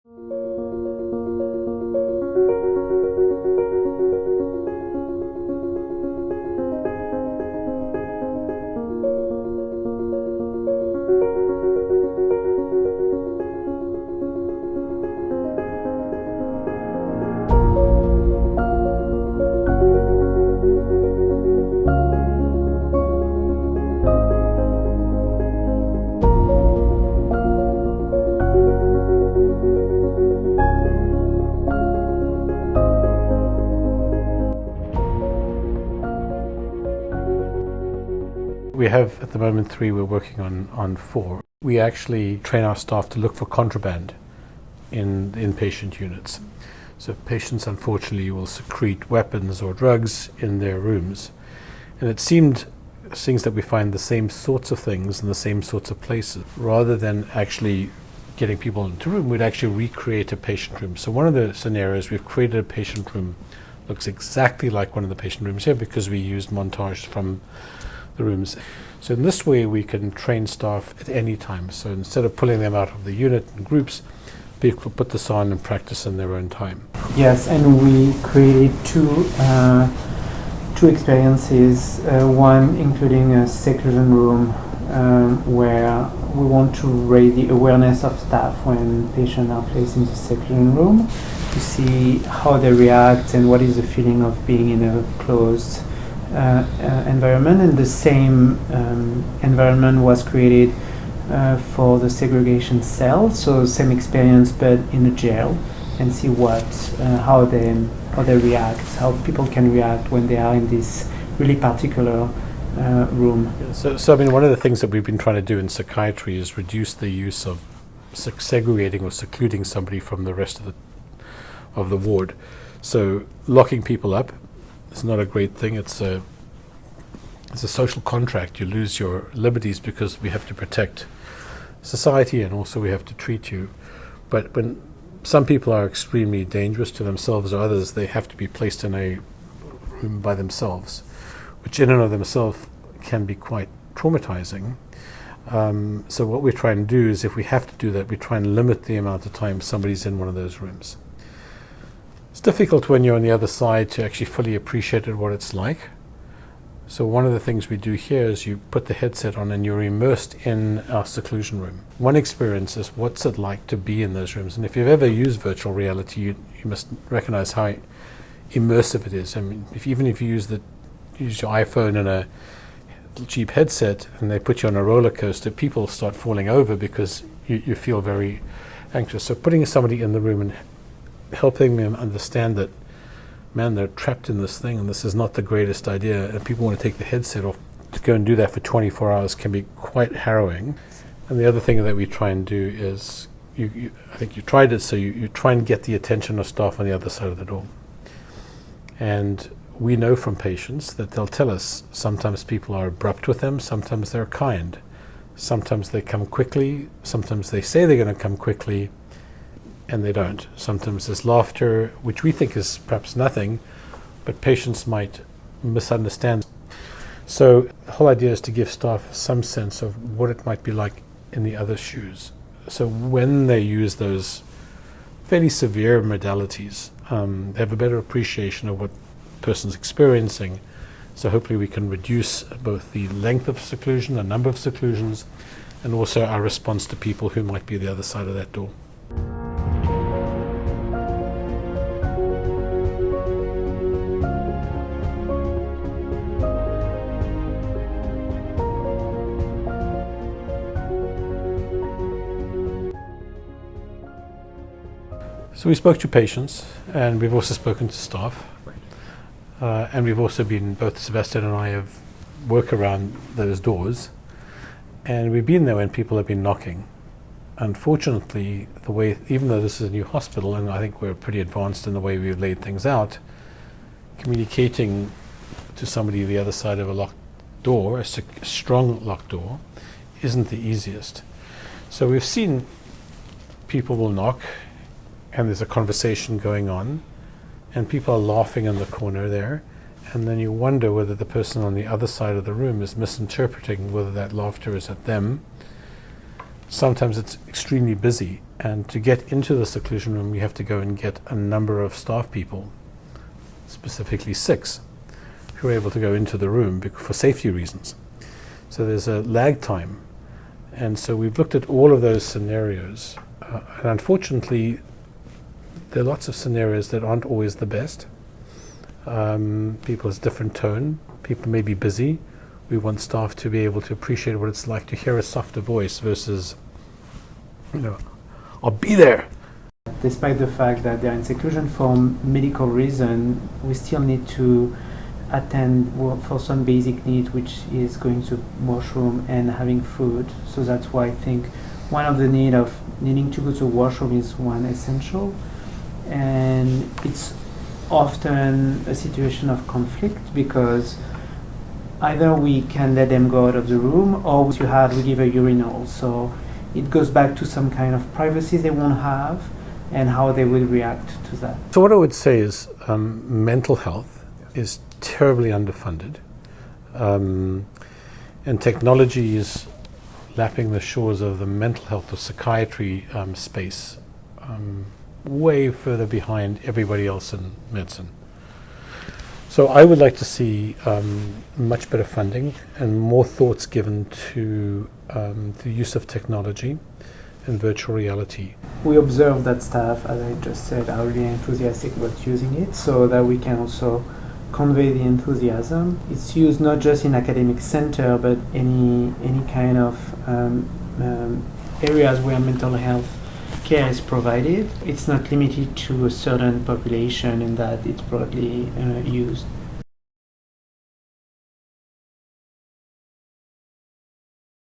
We have at the moment 3, we're working on 4. We actually train our staff to look for contraband in inpatient units. So patients unfortunately will secrete weapons or drugs in their rooms. And it seemed things that we find the same sorts of things in the same sorts of places. Rather than actually getting people into a room, we'd actually recreate a patient room. So one of the scenarios, we've created a patient room, looks exactly like one of the patient rooms here because we used montage from the rooms. So in this way we can train staff at any time. So instead of pulling them out of the unit in groups, people put this on and practice in their own time. Yes, and we created two experiences, one including a seclusion room where we want to raise the awareness of staff when patients are placed in the seclusion room to see how they react and what is the feeling of being in a closed environment. And the same environment was created for the segregation cell, so same experience but in a jail, and see how they react, how people can react when they are in this really particular room. So I mean, one of the things that we've been trying to do in psychiatry is reduce the use of segregating or secluding somebody from the rest of the ward. So locking people up, it's not a great thing. It's a social contract. You lose your liberties because we have to protect society and also we have to treat you. But when some people are extremely dangerous to themselves or others, they have to be placed in a room by themselves, which in and of themselves can be quite traumatizing. So what we try and do is, if we have to do that, we try and limit the amount of time somebody's in one of those rooms. It's difficult when you're on the other side to actually fully appreciate what it's like. So one of the things we do here is you put the headset on and you're immersed in our seclusion room. One experience is what's it like to be in those rooms. And if you've ever used virtual reality, you must recognize how immersive it is. I mean, even if you use your iPhone and a cheap headset and they put you on a roller coaster, people start falling over because you feel very anxious. So putting somebody in the room and helping them understand that, man, they're trapped in this thing and this is not the greatest idea, and people want to take the headset off, to go and do that for 24 hours can be quite harrowing. And the other thing that we try and do is, I think you tried it, so you try and get the attention of staff on the other side of the door. And we know from patients that they'll tell us sometimes people are abrupt with them, sometimes they're kind, sometimes they come quickly, sometimes they say they're going to come quickly and they don't. Sometimes there's laughter, which we think is perhaps nothing, but patients might misunderstand. So the whole idea is to give staff some sense of what it might be like in the other shoes. So when they use those fairly severe modalities, they have a better appreciation of what the person's experiencing. So hopefully we can reduce both the length of seclusion, the number of seclusions, and also our response to people who might be the other side of that door. So we spoke to patients, and we've also spoken to staff. And we've also been, both Sebastian and I have worked around those doors, and we've been there when people have been knocking. Unfortunately, the way, even though this is a new hospital, and I think we're pretty advanced in the way we've laid things out, communicating to somebody the other side of a locked door, a strong locked door, isn't the easiest. So we've seen people will knock, and there's a conversation going on, and people are laughing in the corner there, and then you wonder whether the person on the other side of the room is misinterpreting whether that laughter is at them sometimes it's extremely busy, and to get into the seclusion room, you have to go and get a number of staff people, specifically 6, who are able to go into the room for safety reasons. So there's a lag time. And so we've looked at all of those scenarios. And unfortunately, there are lots of scenarios that aren't always the best. People's different tone. People may be busy. We want staff to be able to appreciate what it's like to hear a softer voice versus, I'll be there. Despite the fact that they're in seclusion for medical reason, we still need to attend for some basic need, which is going to washroom and having food. So that's why I think one of the needing to go to washroom is one essential, and it's often a situation of conflict because either we can let them go out of the room, or we give a urinal. So it goes back to some kind of privacy they won't have and how they will react to that. So what I would say is mental health is terribly underfunded, and technology is lapping the shores of the mental health or psychiatry space way further behind everybody else in medicine. So I would like to see much better funding and more thoughts given to the use of technology and virtual reality. We observe that staff, as I just said, are really enthusiastic about using it, so that we can also convey the enthusiasm. It's used not just in academic center, but any kind of areas where mental health care is provided. It's not limited to a certain population in that it's broadly used.